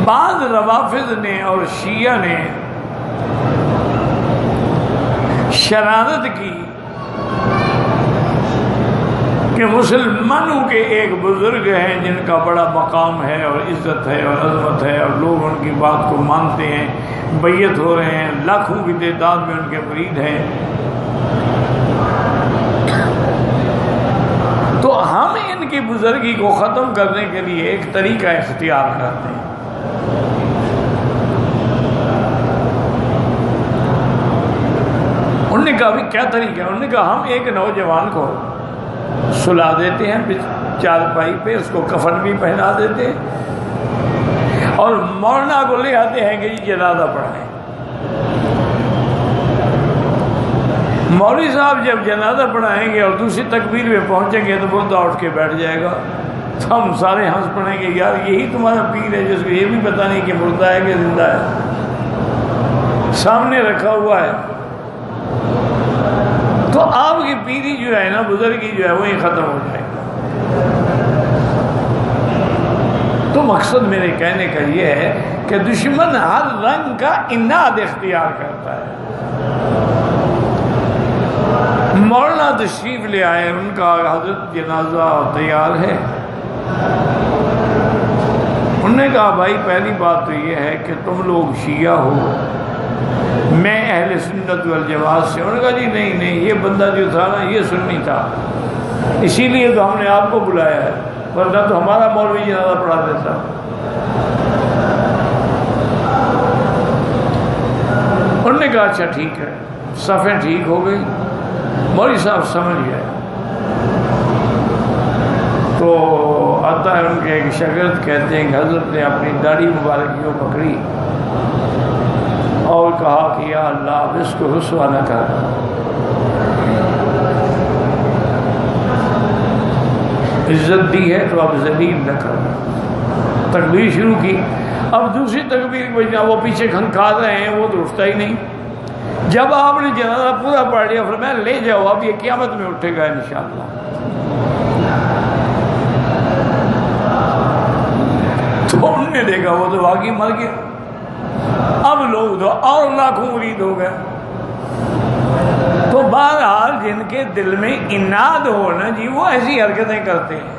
بعض روافض نے اور شیعہ نے شرارت کی کہ مسلمانوں کے ایک بزرگ ہیں جن کا بڑا مقام ہے اور عزت ہے اور عظمت ہے اور لوگ ان کی بات کو مانتے ہیں، بیعت ہو رہے ہیں، لاکھوں کی تعداد میں ان کے مرید ہیں، تو ہم ان کی بزرگی کو ختم کرنے کے لیے ایک طریقہ اختیار کرتے ہیں۔ انہوں نے کہا بھی کیا طریقہ ہے؟ انہوں نے کہا ہم ایک نوجوان کو سلا دیتے ہیں چارپائی پہ، اس کو کفن بھی پہنا دیتے ہیں اور مولانا کو لے آتے ہیں کہ یہ جنازہ پڑھائیں۔ مولوی صاحب جب جنازہ پڑھائیں گے اور دوسری تکبیر میں پہنچیں گے تو مردہ اٹھ کے بیٹھ جائے گا، تو ہم سارے ہنس پڑیں گے یار یہی تمہارا پیر ہے جس کو یہ بھی پتہ نہیں کہ مردہ ہے کہ زندہ ہے، سامنے رکھا ہوا ہے۔ تو آپ کی پیری جو ہے نا، بزرگی جو ہے وہی ختم ہو جائے گا۔ تو مقصد میرے کہنے کا یہ ہے کہ دشمن ہر رنگ کا اناد اختیار کرتا ہے۔ مولانا تشریف لے آئے، ان کا حضرت جنازہ تیار ہے۔ انہوں نے کہا بھائی پہلی بات تو یہ ہے کہ تم لوگ شیعہ ہو، میں اہل سنت والجماعت سے۔ انہوں نے کہا جی نہیں نہیں، یہ بندہ جو تھا نا یہ سنی تھا، اسی لیے تو ہم نے آپ کو بلایا ہے، ورنہ تو ہمارا مولوی جنازہ پڑھا دیتا۔ انہوں نے کہا اچھا ٹھیک ہے، صفیں ٹھیک ہو گئی، مولوی صاحب سمجھ گئے۔ تو آتا ہے ان کے ایک شاگرد، کہتے ہیں کہ حضرت نے اپنی داڑھی مبارک یوں پکڑی اور کہا کہ یا اللہ اب اس کو رسوا نہ کر، عزت دی ہے تو اب ذلیل نہ کر۔ تکبیر شروع کی، اب دوسری تکبیر بجنا، وہ پیچھے کھنکھا رہے ہیں، وہ تو اٹھتا ہی نہیں۔ جب آپ نے جنازہ پورا پڑھ لیا فرمایا لے جاؤ، اب یہ قیامت میں اٹھے گا انشاءاللہ۔ تو انہوں نے دیکھا وہ تو واقعی مر گیا، اب لوگ تو اور لاکھوں مرید ہو گئے۔ تو بہرحال جن کے دل میں اناد ہو نا جی، وہ ایسی حرکتیں کرتے ہیں۔